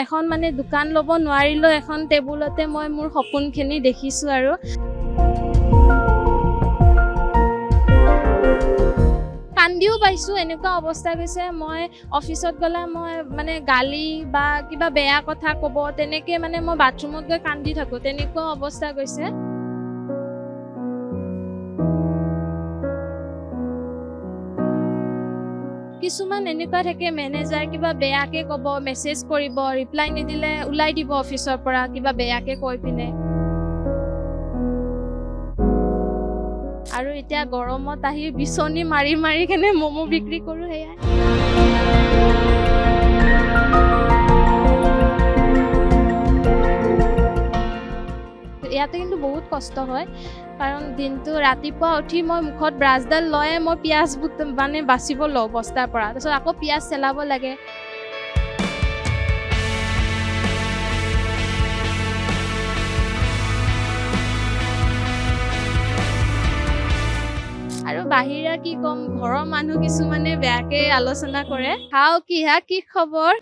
এখন মানে দোকান ল'ব নোৱাৰিলেও এখন টেবুলতে মই মোৰ সপোনখিনি দেখিছোঁ আৰু কান্দিও পাইছোঁ। এনেকুৱা অৱস্থা গৈছে মই অফিচত গ'লে মই মানে গালি বা কিবা বেয়া কথা ক'ব তেনেকৈ মানে মই বাথৰুমত গৈ কান্দি থাকোঁ, তেনেকুৱা অৱস্থা গৈছে। কিছুমান এনেকুৱা থাকে মেনেজাৰ কিবা বেয়াকে ক'ব, মেছেজ কৰিব, ৰিপ্লাই নিদিলে ওলাই দিব অফিচৰ পৰা কিবা বেয়াকে কৈ পিনে। আৰু এতিয়া গৰমত আহি বিচনী মাৰি মাৰি কেনে ম'ম' বিক্ৰী কৰোঁ, সেয়াই। ইয়াতে কিন্তু বহুত কষ্ট হয়, কাৰণ দিনটো ৰাতিপুৱা উঠি মই মুখত ব্ৰাছডাল লৈয়ে মই পিঁয়াজ মানে বাচিব লওঁ বস্তাৰ পৰা, তাৰপিছত আকৌ পিঁয়াজ চেলাব লাগে। আৰু বাহিৰা কি ক'ম, ঘৰৰ মানুহ কিছুমানে বেয়াকে আলোচনা কৰে, হাও কি খবৰ।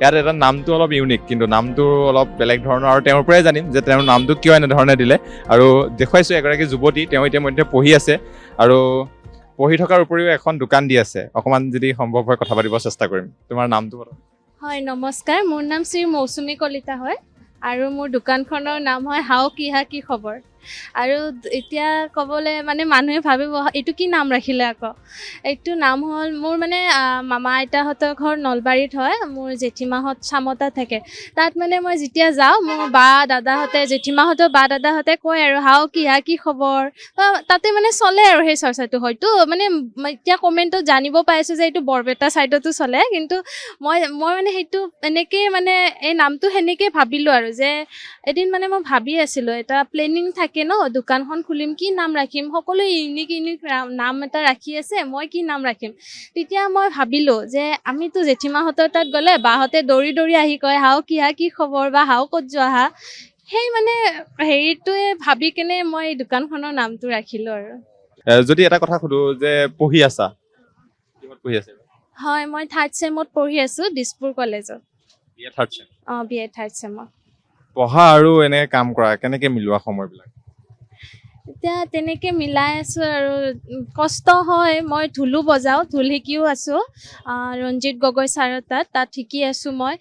ইয়াত এটা নামটো অলপ ইউনিক, কিন্তু নামটো অলপ বেলেগ ধৰণৰ, আৰু তেওঁৰ পৰাই জানিম যে তেওঁৰ নামটো কিয় এনেধৰণে দিলে। আৰু দেখুৱাইছোঁ এগৰাকী যুৱতী, তেওঁ ইতিমধ্যে পঢ়ি আছে আৰু পঢ়ি থকাৰ উপৰিও এখন দোকান দি আছে। অকণমান যদি সম্ভৱ হয় কথা পাতিব চেষ্টা কৰিম। তোমাৰ নামটো হয়, নমস্কাৰ, মোৰ নাম শ্ৰী মৌচুমী কলিতা হয় আৰু মোৰ দোকানখনৰ নাম হয় হাও কি খবৰ। আৰু এতিয়া ক'বলৈ মানে মানুহে ভাবিব এইটো কি নাম ৰাখিলে আকৌ। এইটো নাম হ'ল মোৰ মানে মামা আইতাহঁতৰ ঘৰ নলবাৰীত হয়, মোৰ জেঠীমাহঁত চামতা থাকে। তাত মানে মই যেতিয়া যাওঁ মোৰ বা দাদাহঁতে, জেঠীমাহঁতৰ বা দাদাহঁতে কয় আৰু হাও কি খবৰ। তাতে মানে চলে আৰু সেই চৰ্চাটো, হয়তো মানে এতিয়া কমেণ্টত জানিব পাইছোঁ যে এইটো বৰপেটা ছাইডতো চলে, কিন্তু মই মানে সেইটো এনেকেই মানে এই নামটো সেনেকেই ভাবিলোঁ আৰু যে এদিন মানে মই ভাবি আছিলোঁ, এটা প্লেনিং থাকে ন, দোকানখন খুলিম, কি নাম ৰাখিম, সকলোৱে ইউনিক নাম এটা ৰাখি আছে, মই কি নাম ৰাখিম। তেতিয়া মই ভাবিলোঁ যে আমিতো জেঠীমাহঁতৰ তাত গ'লে বাহঁতে দৌৰি দৌৰি আহি কয় হাও কি খবৰ বা হাও ক'ত যোৱা হা। সেই মানে হেৰিটোৱে ভাবি কেনে মই দোকানখনৰ নামটো ৰাখিলোঁ আৰু। যদি এটা কথা সুধো যে পঢ়ি আছা, কিহত পঢ়ি আছা? হয়, মই 3rd চেমত পঢ়ি আছোঁ দিছপুৰ কলেজত। BA 3rd চেম। BA 3rd চেমত। পঢ়া আৰু এনে কাম কৰা কেনেকে মিলোৱা সময়বিলাক? এতিয়া তেনেকৈ মিলাই আছোঁ আৰু কষ্ট হয়। মই ঢোলো বজাওঁ, ঢোল শিকিও আছোঁ ৰঞ্জিত গগৈ ছাৰৰ তাত শিকি আছোঁ মই।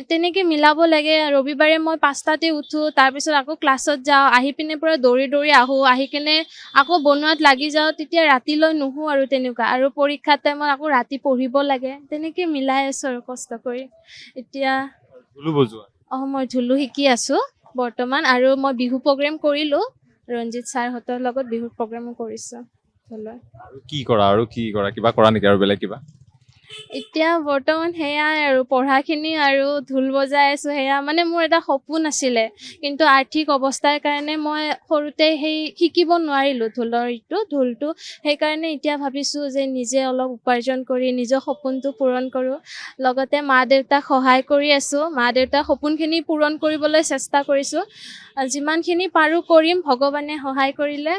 তেনেকৈ মিলাব লাগে। ৰবিবাৰে মই 5টাতে উঠোঁ, তাৰপিছত আকৌ ক্লাছত যাওঁ, আহি পিনে পৰা দৌৰি দৌৰি আহোঁ, আহি কিনে আকৌ বনোৱাত লাগি যাওঁ, তেতিয়া ৰাতিলৈ নুশু আৰু তেনেকুৱা। আৰু পৰীক্ষাৰ টাইমত আকৌ ৰাতি পঢ়িব লাগে, তেনেকৈ মিলাই আছোঁ আৰু কষ্ট কৰি। এতিয়া ঢোলো বজোৱা? মই ঢোলো শিকি আছোঁ বৰ্তমান, আৰু মই বিহু প্ৰগ্ৰেম কৰিলোঁ, ৰঞ্জিত ছাৰহঁতৰ লগত বিহুৰ প্ৰগ্ৰেমো কৰিছোঁ। আৰু কি কৰা কিবা কৰা নেকি আৰু বেলেগ কিবা? এতিয়া বৰ্তমান সেয়াই আৰু পঢ়াখিনি আৰু ঢোল বজাই আছোঁ, সেয়া মানে মোৰ এটা সপোন আছিলে, কিন্তু আৰ্থিক অৱস্থাৰ কাৰণে মই সৰুতে সেই শিকিব নোৱাৰিলোঁ ঢোলটো। সেইকাৰণে এতিয়া ভাবিছোঁ যে নিজে অলপ উপাৰ্জন কৰি নিজৰ সপোনটো পূৰণ কৰোঁ। লগতে মা দেউতাক সহায় কৰি আছোঁ, মা দেউতাৰ সপোনখিনি পূৰণ কৰিবলৈ চেষ্টা কৰিছোঁ। যিমানখিনি পাৰোঁ কৰিম, ভগৱানে সহায় কৰিলে,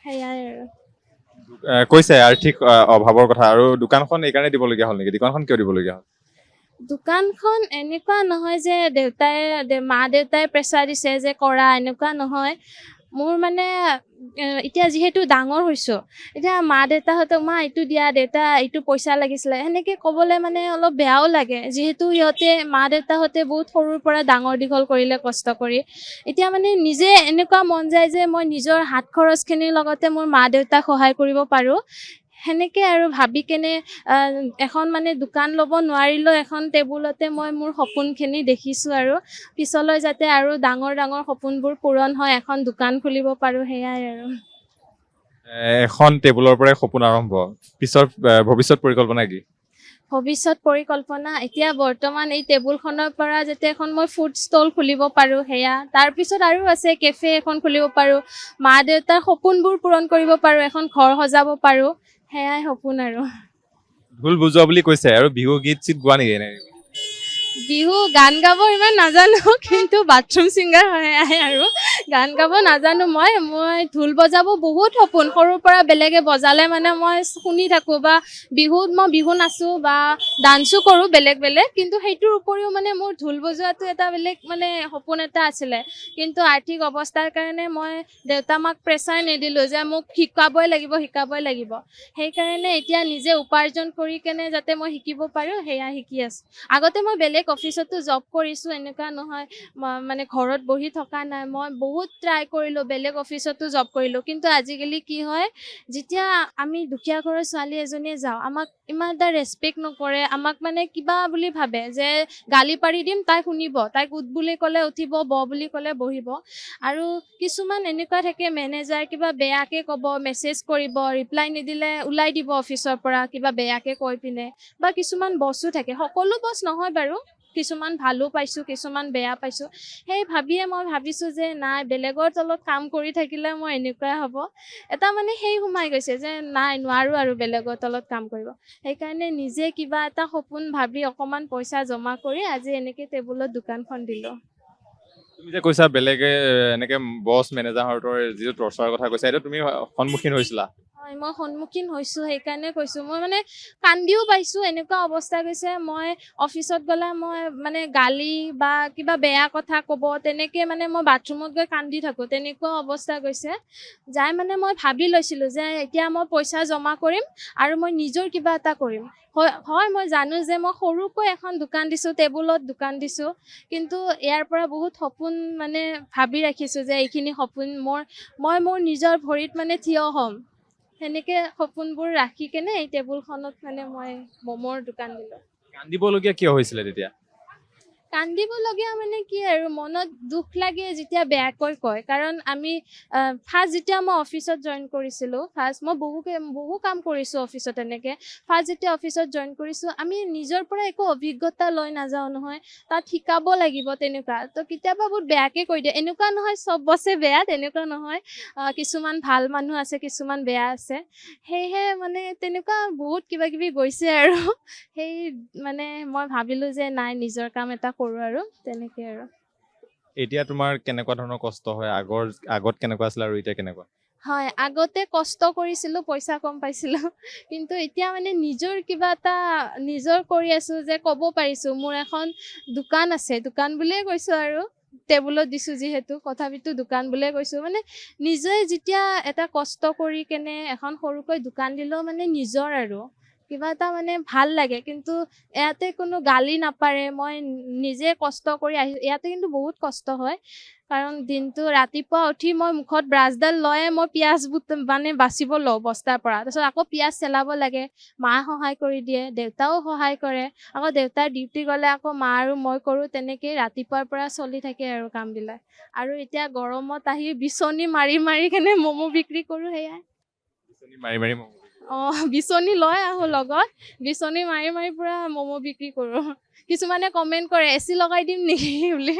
সেয়াই আৰু। কৈছে আৰ্থিক অভাৱৰ কথা, আৰু দোকানখন এইকাৰণে দিবলগীয়া হ'ল নেকি? দোকানখন কিয় দিবলগীয়া হ'ল? দোকানখন এনেকুৱা নহয় যে মা দেউতাই প্ৰেছাৰ দিছে যে কৰা, এনেকুৱা নহয়। মোৰ মানে এতিয়া যিহেতু ডাঙৰ হৈছোঁ, এতিয়া মা দেউতাহঁতক মা এইটো দিয়া, দেউতা এইটো পইচা লাগিছিলে, সেনেকৈ ক'বলৈ মানে অলপ বেয়াও লাগে, যিহেতু মা দেউতাহঁতে বহুত সৰুৰ পৰা ডাঙৰ দীঘল কৰিলে কষ্ট কৰি। এতিয়া মানে নিজে এনেকুৱা মন যায় যে মই নিজৰ হাত খৰচখিনিৰ লগতে মোৰ মা দেউতাক সহায় কৰিব পাৰোঁ। সেনেকৈ আৰু ভাবি কেনে এখন মানে দোকান ল'ব নোৱাৰিলেও এখন টেবুলতে মই মোৰ সপোনখিনি দেখিছোঁ, আৰু পিছলৈ যাতে আৰু ডাঙৰ ডাঙৰ সপোনবোৰ পূৰণ হয়, এখন দোকান খুলিব পাৰোঁ, সেয়াই আৰু। এখন টেবুলৰ পৰাই সপোন আৰম্ভ, পিছৰ ভৱিষ্যত পৰিকল্পনা কি? ভৱিষ্যত পৰিকল্পনা এতিয়া বৰ্তমান এই টেবুলখনৰ পৰা যাতে এখন মই ফুড ষ্টল খুলিব পাৰোঁ, সেয়া। তাৰপিছত আৰু আছে, কেফে এখন খুলিব পাৰোঁ, মা দেউতাৰ সপোনবোৰ পূৰণ কৰিব পাৰোঁ, এখন ঘৰ সজাব পাৰোঁ, সেয়াই সপোন আৰু। ঢোল বজোৱা বুলি কৈছে, আৰু বিহু গীত চিত গোৱা নেকি এনে? বিহু গান গাব ইমান নাজানো, কিন্তু বাথৰুম ছিংগাৰ হয় আৰু গান গাব নাজানো মই ঢোল বজাব বহুত সপোন সৰুৰ পৰা বেলেগে বজালে মানে মই শুনি থাকোঁ বা বিহুত মই বিহু নাচোঁ বা ডান্সো কৰোঁ বেলেগ বেলেগ কিন্তু সেইটোৰ উপৰিও মানে মোৰ ঢোল বজোৱাটো এটা বেলেগ মানে সপোন এটা আছিলে কিন্তু আৰ্থিক অৱস্থাৰ কাৰণে মই দেউতা মাক প্ৰেছাৰ নিদিলোঁ যে মোক শিকাবই লাগিব সেইকাৰণে এতিয়া নিজে উপাৰ্জন কৰি কেনে যাতে মই শিকিব পাৰোঁ সেয়া শিকি আছোঁ আগতে মই বেলেগ অফিচতো জব কৰিছোঁ এনেকুৱা নহয় মানে ঘৰত বহি থকা নাই মই বহুত ট্ৰাই কৰিলোঁ বেলেগ অফিচতো জব কৰিলোঁ কিন্তু আজিকালি কি হয় যেতিয়া আমি দুখীয়া ঘৰৰ ছোৱালী এজনীয়ে যাওঁ আমাক ইমান এটা ৰেচপেক্ট নকৰে আমাক মানে কিবা বুলি ভাবে যে গালি পাৰি দিম তাই শুনিব তাইক উঠ বুলি ক'লে উঠিব ব বুলি ক'লে বহিব আৰু কিছুমান এনেকুৱা থাকে মেনেজাৰ কিবা বেয়াকৈ ক'ব মেছেজ কৰিব ৰিপ্লাই নিদিলে ওলাই দিব অফিচৰ পৰা কিবা বেয়াকৈ কৈ পিনে বা কিছুমান বছো থাকে সকলো বছ নহয় বাৰু কিছুমান ভালো পাইছোঁ কিছুমান বেয়া পাইছোঁ সেই ভাবিয়ে মই ভাবিছোঁ যে নাই বেলেগৰ তলত কাম কৰি থাকিলে মই এনেকুৱাই হ'ব এটা মানে সেই সোমাই গৈছে যে নাই নোৱাৰোঁ আৰু বেলেগৰ তলত কাম কৰিব সেইকাৰণে নিজে কিবা এটা সপোন ভাবি অকণমান পইচা জমা কৰি আজি এনেকৈ টেবুলত দোকানখন দিলোঁ তুমি যে কৈছা বেলেগে এনেকে বছ মেনেজাৰহঁতৰ যিটো টৰ্চাৰৰ কথা কৈছা এইটো তুমি সন্মুখীন হৈছিলা হয় মই সন্মুখীন হৈছোঁ সেইকাৰণে কৈছোঁ মই মানে কান্দিও পাইছোঁ এনেকুৱা অৱস্থা গৈছে মই অফিচত গ'লে মই মানে গালি বা কিবা বেয়া কথা ক'ব তেনেকৈ মানে মই বাথৰুমত গৈ কান্দি থাকোঁ তেনেকুৱা অৱস্থা গৈছে যাই মানে মই ভাবি লৈছিলোঁ যে এতিয়া মই পইচা জমা কৰিম আৰু মই নিজৰ কিবা এটা কৰিম হয় মই জানো যে মই সৰুকৈ এখন দোকান দিছোঁ টেবুলত দোকান দিছোঁ কিন্তু ইয়াৰ পৰা বহুত সপোন মানে ভাবি ৰাখিছোঁ যে এইখিনি সপোন মই মোৰ নিজৰ ভৰিত মানে থিয় হ'ম সেনেকৈ সপোনবোৰ ৰাখি কেনে এই টেবুলখনত মানে মই ম'মৰ দোকান দিলোঁ কান্দিবলগীয়া কিয় হৈছিলে তেতিয়া কান্দিবলগীয়া মানে কি আৰু মনত দুখ লাগে যেতিয়া বেয়াকৈ কয় কাৰণ আমি ফাৰ্ষ্ট যেতিয়া মই অফিচত জইন কৰিছিলোঁ ফাৰ্ষ্ট মই বহু কাম কৰিছোঁ অফিচত এনেকৈ ফাৰ্ষ্ট যেতিয়া অফিচত জইন কৰিছোঁ আমি নিজৰ পৰা একো অভিজ্ঞতা লৈ নাযাওঁ নহয় তাত শিকাব লাগিব তেনেকুৱা তো কেতিয়াবা বহুত বেয়াকৈ কৈ দিয়ে এনেকুৱা নহয় চব বছে বেয়া তেনেকুৱা নহয় কিছুমান ভাল মানুহ আছে কিছুমান বেয়া আছে সেয়েহে মানে তেনেকুৱা বহুত কিবা কিবি গৈছে আৰু সেই মানে মই ভাবিলোঁ যে নাই নিজৰ কাম এটা কৰোঁ আৰু তেনেকৈ আৰু এতিয়া তোমাৰ কেনেকুৱা ধৰণৰ কষ্ট হয় আগত কেনেকুৱা আছিলে আৰু এতিয়া কেনেকুৱা হয় আগতে কষ্ট কৰিছিলোঁ পইচা কম পাইছিলোঁ কিন্তু এতিয়া মানে নিজৰ কিবা এটা নিজৰ কৰি আছোঁ যে ক'ব পাৰিছোঁ মোৰ এখন দোকান আছে দোকান বুলিয়ে কৈছোঁ আৰু টেবুলত দিছোঁ যিহেতু তথাপিতো দোকান বুলিয়ে কৈছোঁ মানে নিজে যেতিয়া এটা কষ্ট কৰি কেনে এখন সৰুকৈ দোকান দিলেও মানে নিজৰ আৰু কিবা এটা মানে ভাল লাগে কিন্তু ইয়াতে কোনো গালি নাপাৰে মই নিজে কষ্ট কৰি আহি ইয়াতে কিন্তু বহুত কষ্ট হয় কাৰণ দিনটো ৰাতিপুৱা উঠি মই মুখত ব্ৰাছডাল লৈয়ে মই পিঁয়াজ মানে বাচিব লওঁ বস্তাৰ পৰা তাৰপিছত আকৌ পিঁয়াজ চেলাব লাগে মা সহায় কৰি দিয়ে দেউতাও সহায় কৰে আকৌ দেউতাৰ ডিউটি গ'লে আকৌ মা আৰু মই কৰোঁ তেনেকৈ ৰাতিপুৱাৰ পৰা চলি থাকে আৰু কামবিলাক আৰু এতিয়া গৰমত আহি বিচনী মাৰি মাৰি কেনে ম'ম' বিক্ৰী কৰোঁ সেয়াই মাৰি মাৰি বিচনী লৈ আহোঁ লগত বিচনী মাৰি মাৰি পুৰা ম'ম' বিক্ৰী কৰোঁ কিছুমানে কমেণ্ট কৰে এচি লগাই দিম নেকি বুলি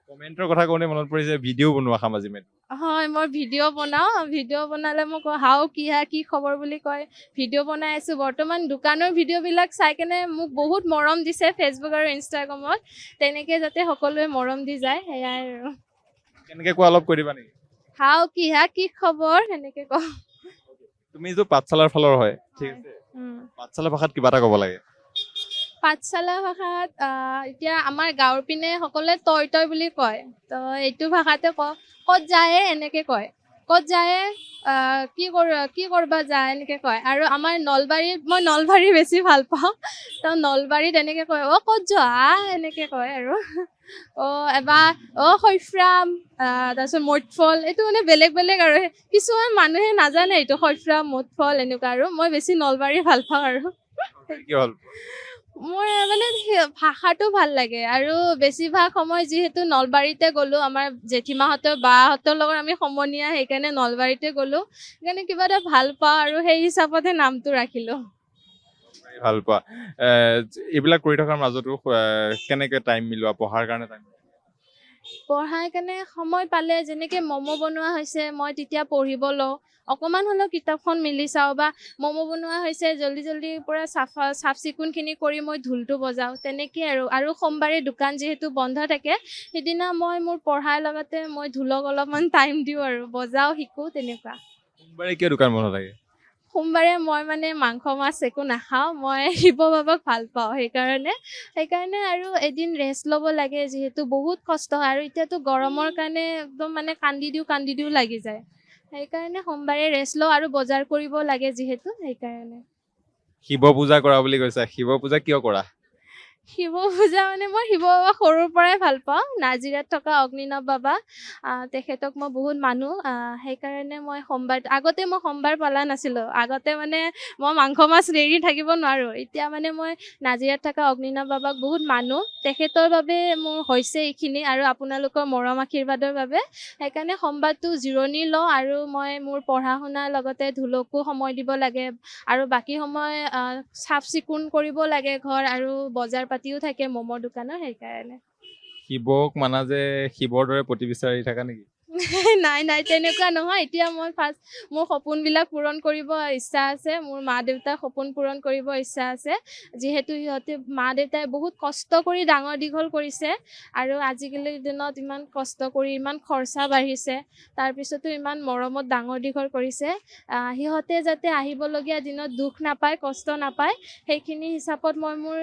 কমেণ্টৰ কথা কওঁতে মনত পৰিছে ভিডিঅ' বনোৱা সামাজিক মাধ্যমত হয় মই ভিডিঅ' বনাওঁ ভিডিঅ' বনালে মোক হাও কি খবৰ বুলি কয় ভিডিঅ' বনাই আছোঁ বৰ্তমান দোকানৰ ভিডিঅ'বিলাক চাই কেনে মোক বহুত মৰম দিছে ফেচবুক আৰু ইনষ্টাগ্ৰামত তেনেকৈ যাতে সকলোৱে মৰম দি যায় সেয়াই আৰু কেনেকৈ কোৱা অলপ কৈ দিবা নেকি হাও কি খবৰ সেনেকৈ কওঁ তুমি যে পাঠশালাৰ ফালৰ হয় ঠিক আছে পাঠশালা ভাষাত কিবা এটা ক'ব লাগে পাঠশালা ভাষাত এতিয়া আমাৰ গাঁৱৰ পিনে সকলোৱে তই বুলি কয় তো এইটো ভাষাতে ক'ত যায় এনেকৈ কয় ক'ত যায় কি কৰবা যায় এনেকৈ কয় আৰু আমাৰ নলবাৰীত মই নলবাৰী বেছি ভাল পাওঁ তো নলবাৰীত এনেকৈ কয় ক'ত যোৱা এনেকৈ কয় আৰু এবাৰ শৈফ্ৰাম তাৰপিছত মৈতফল এইটো মানে বেলেগ বেলেগ আৰু কিছুমান মানুহে নাজানে এইটো শৈফ্ৰাম মৈতফল এনেকুৱা আৰু মই বেছি নলবাৰী ভাল পাওঁ আৰু কি হ'ল মোৰ মানে ভাষাটো ভাল লাগে আৰু বেছিভাগ সময় যিহেতু নলবাৰীতে গ'লোঁ আমাৰ জেঠীমাহঁতৰ বাহঁতৰ লগত আমি সমনীয়া সেইকাৰণে নলবাৰীতে গ'লোঁ সেইকাৰণে কিবা এটা ভাল পাওঁ আৰু সেই হিচাপতহে নামটো ৰাখিলোঁ ভাল পোৱা এইবিলাক কৰি থকাৰ মাজতো কেনেকৈ টাইম মিলোৱা পঢ়াৰ কাৰণে টাইম পঢ়াৰ কাৰণে সময় পালে যেনেকৈ ম'ম' বনোৱা হৈছে মই তেতিয়া পঢ়িব লওঁ, অকণমান হ'লেও কিতাপখন মিলি চাওঁ, বা ম'ম' বনোৱা হৈছে জল্দি জল্দি পূৰা চাফ চিকুণখিনি কৰি মই ঢোলটো বজাওঁ, তেনেকৈ আৰু সোমবাৰে দোকান যিহেতু বন্ধ থাকে সেইদিনা মই মোৰ পঢ়াৰ লগতে মই ঢোলক অলপমান টাইম দিওঁ আৰু বজাওঁ, শিকোঁ, তেনেকুৱা। সোমবাৰে কিয় দোকান বন্ধ থাকে? সোমবাৰে মই মানে মাংস মাছ একো নাখাওঁ, মই শিৱ বাবাক ভাল পাওঁ, সেইকাৰণে আৰু এদিন ৰেষ্ট ল'ব লাগে, যিহেতু বহুত কষ্ট হয় আৰু এতিয়াতো গৰমৰ কাৰণে একদম মানে কান্দি দিওঁ লাগি যায়, সেইকাৰণে সোমবাৰে ৰেষ্ট লওঁ আৰু বজাৰ কৰিব লাগে যিহেতু, সেইকাৰণে। শিৱ পূজা কৰা বুলি কৈছা, শিৱ পূজা কিয় কৰা? শিৱ পূজা মানে মই শিৱ বাবা সৰুৰ পৰাই ভাল পাওঁ, নাজিৰাত থকা অগ্নিনাভ বাবা, তেখেতক মই বহুত মানো, সেইকাৰণে মই আগতে মই সোমবাৰ পালা নাছিলোঁ, আগতে মানে মই মাংস মাছ এৰি থাকিব নোৱাৰোঁ, এতিয়া মানে মই নাজিৰাত থকা অগ্নিনাভ বাবাক বহুত মানো, তেখেতৰ বাবে মোৰ হৈছে এইখিনি আৰু আপোনালোকৰ মৰম আশীৰ্বাদৰ বাবে, সেইকাৰণে সোমবাৰটো জিৰণি লওঁ আৰু মই মোৰ পঢ়া শুনাৰ লগতে ঢোলকো সময় দিব লাগে আৰু বাকী সময় চাফ চিকুণ কৰিব লাগে ঘৰ, আৰু বজাৰ পাতিও থাকে ম'মৰ দোকানৰ, সেইকাৰণে। শিৱক মানা যে শিৱৰ দৰে প্ৰতি বিচাৰি থাকা নেকি? নাই তেনেকুৱা নহয়, এতিয়া মই মোৰ সপোনবিলাক পূৰণ কৰিব ইচ্ছা আছে, মোৰ মা দেউতাৰ সপোন পূৰণ কৰিব ইচ্ছা আছে, যিহেতু মা দেউতাই বহুত কষ্ট কৰি ডাঙৰ দীঘল কৰিছে আৰু আজিকালিৰ দিনত ইমান কষ্ট কৰি ইমান খৰচা বাঢ়িছে, তাৰপিছতো ইমান মৰমত ডাঙৰ দীঘল কৰিছে, সিহঁতে যাতে আহিবলগীয়া দিনত দুখ নাপায়, কষ্ট নাপায়, সেইখিনি হিচাপত মই মোৰ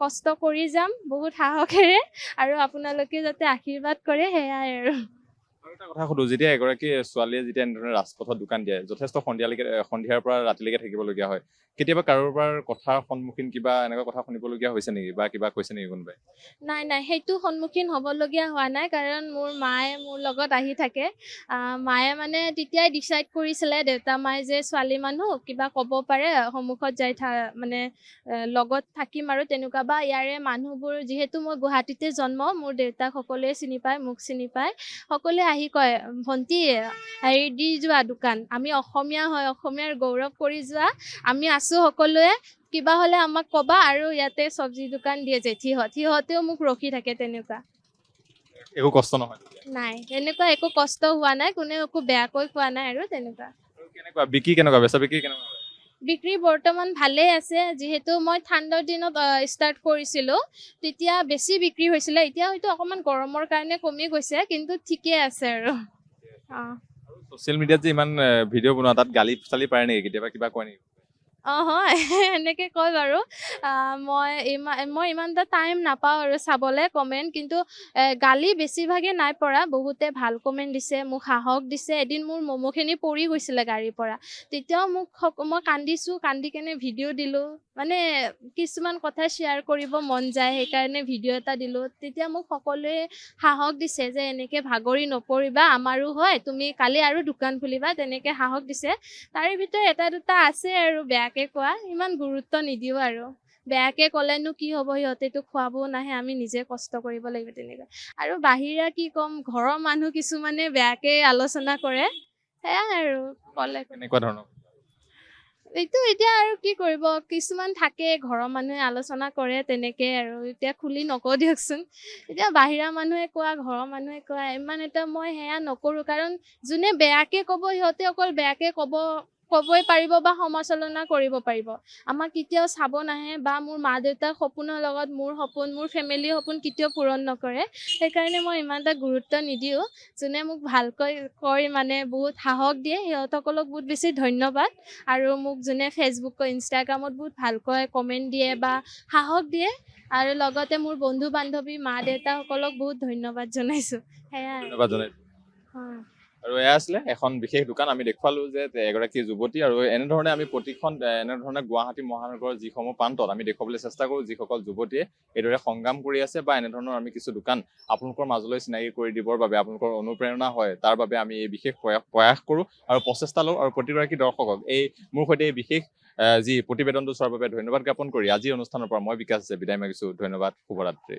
কষ্ট কৰি যাম বহুত সাহসেৰে, আৰু আপোনালোকে যাতে আশীৰ্বাদ কৰে, সেয়াই আৰু। আৰু এটা কথা সুধো, যেতিয়া এগৰাকী ছোৱালীয়ে যেতিয়া এনেধৰণে ৰাজপথত দোকান দিয়ে, যথেষ্ট সন্ধিয়াৰ পৰা ৰাতিলৈকে থাকিবলগীয়া হয়, কেতিয়াবা কাৰোবাৰ কথাৰ সন্মুখীন কিবা এনেকুৱা কথা শুনিবলগীয়া হৈছে নেকি, বা কিবা কৈছে নেকি কোনোবাই? নাই সেইটো সন্মুখীন হ'বলগীয়া হোৱা নাই, কাৰণ মোৰ মায়ে মোৰ লগত আহি থাকে, মায়ে মানে তেতিয়াই ডিচাইড কৰিছিলে, দেউতা মায়ে, যে ছোৱালী মানুহ কিবা ক'ব পাৰে সন্মুখত যাই মানে লগত থাকিম আৰু তেনেকুৱা, বা ইয়াৰে মানুহবোৰ, যিহেতু মই গুৱাহাটীতে জন্ম, মোৰ দেউতাক সকলোৱে চিনি পায়, মোক চিনি পায়, সকলোৱে আহি কয়, ভণ্টি হেৰি দি যোৱা দোকান, আমি অসমীয়া হয়, অসমীয়াৰ গৌৰৱ কৰি যোৱা, আমি আছোঁ সকলোৱে, কিবা হ'লে আমাক ক'বা, আৰু ইয়াতে চব্জি দোকান দিয়ে জেঠীহঁত, সিহঁতেও মোক ৰখি থাকে, তেনেকুৱা। একো কষ্ট নহয়? নাই, তেনেকুৱা একো কষ্ট হোৱা নাই, কোনেও একো বেয়াকৈ কোৱা নাই আৰু তেনেকুৱা। কেনেকুৱা বিক্ৰী, কেনেকুৱা বেচা বিক্ৰী কেনেকুৱা? বিক্ৰী বৰ্তমান ভালেই আছে, যিহেতু মই ঠাণ্ডাৰ দিনত ষ্টাৰ্ট কৰিছিলোঁ, তেতিয়া বেছি বিক্ৰী হৈছিলে, এতিয়া হয়তো অকণমান গৰমৰ কাৰণে কমি গৈছে, কিন্তু ঠিকেই আছে আৰু। ছ'চিয়েল মিডিয়াত যে ইমান ভিডিঅ' বনোৱা, তাত গালি চালি পাৰে নেকি, কেতিয়াবা কিবা কয় নেকি? হয়, এনেকৈ কয় বাৰু, মই ইমান এটা টাইম নাপাওঁ আৰু চাবলৈ কমেণ্ট, কিন্তু গালি বেছিভাগে নাই পৰা, বহুতে ভাল কমেণ্ট দিছে, মোক সাহস দিছে, এদিন মোৰ ম'ম'খিনি পৰি গৈছিলে গাড়ীৰ পৰা, তেতিয়াও মই কান্দি কেনে ভিডিঅ' দিলোঁ, মানে কিছুমান কথা শ্বেয়াৰ কৰিব মন যায়, সেইকাৰণে ভিডিঅ' এটা দিলোঁ, তেতিয়া মোক সকলোৱে সাহস দিছে, যে এনেকৈ ভাগৰি নপৰিবা, আমাৰো হয়, তুমি কালি আৰু দোকান খুলিবা, তেনেকৈ সাহস দিছে, তাৰে ভিতৰত এটা দুটা আছে আৰু বেয়াকৈ কোৱা, ইমান গুৰুত্ব নিদিওঁ আৰু, বেয়াকৈ ক'লেনো কি হ'ব, সিহঁতেতো খুৱাবও নাহে, আমি নিজে কষ্ট কৰিব লাগিব, তেনেকুৱা, আৰু বাহিৰা কি ক'ম, ঘৰৰ মানুহ কিছুমানে বেয়াকৈ আলোচনা কৰে, সেয়াই আৰু ক'লে। কেনেকুৱা ধৰণৰ? এইটো এতিয়া আৰু কি কৰিব, কিছুমান থাকে ঘৰৰ মানুহে আলোচনা কৰে, তেনেকৈ আৰু এতিয়া খুলি নকওঁ দিয়কচোন, এতিয়া বাহিৰা মানুহে কোৱা, ঘৰৰ মানুহে কোৱা, ইমান এটা মই সেয়া নকৰোঁ, কাৰণ যোনে বেয়াকৈ ক'ব, সিহঁতে অকল বেয়াকৈ ক'বই পাৰিব বা সমালোচনা কৰিব পাৰিব, আমাক কেতিয়াও চাব নাহে, বা মোৰ মা দেউতাৰ সপোনৰ লগত মোৰ সপোন, মোৰ ফেমিলিৰ সপোন কেতিয়াও পূৰণ নকৰে, সেইকাৰণে মই ইমান এটা গুৰুত্ব নিদিওঁ, যোনে মোক ভালকৈ কয়, মানে বহুত সাহস দিয়ে, সিহঁতসকলক বহুত বেছি ধন্যবাদ, আৰু মোক যোনে ফেচবুক, ইনষ্টাগ্ৰামত বহুত ভালকৈ কমেণ্ট দিয়ে বা সাহস দিয়ে, আৰু লগতে মোৰ বন্ধু বান্ধৱী, মা দেউতাসকলক বহুত ধন্যবাদ জনাইছোঁ, সেয়াই। ধন্যবাদ জনাইছোঁ। আৰু এয়া আছিলে এখন বিশেষ দোকান, আমি দেখুৱালোঁ যে এগৰাকী যুৱতী, আৰু এনেধৰণে আমি প্ৰতিখন এনেধৰণে গুৱাহাটী মহানগৰৰ যিসমূহ প্ৰান্তত আমি দেখুৱাবলৈ চেষ্টা কৰোঁ, যিসকল যুৱতীয়ে এইদৰে সংগ্ৰাম কৰি আছে, বা এনেধৰণৰ আমি কিছু দোকান আপোনালোকৰ মাজলৈ চিনাকি কৰি দিবৰ বাবে, আপোনালোকৰ অনুপ্ৰেৰণা হয়, তাৰ বাবে আমি এই বিশেষ প্ৰয়াস কৰোঁ আৰু প্ৰচেষ্টা লওঁ, আৰু প্ৰতিগৰাকী দৰ্শকক মোৰ সৈতে এই বিশেষ যি প্ৰতিবেদনটো চোৱাৰ বাবে ধন্যবাদ জ্ঞাপন কৰি আজি অনুষ্ঠানৰ পৰা মই বিকাশ বিদায় মাগিছোঁ, ধন্যবাদ, শুভৰাত্ৰি।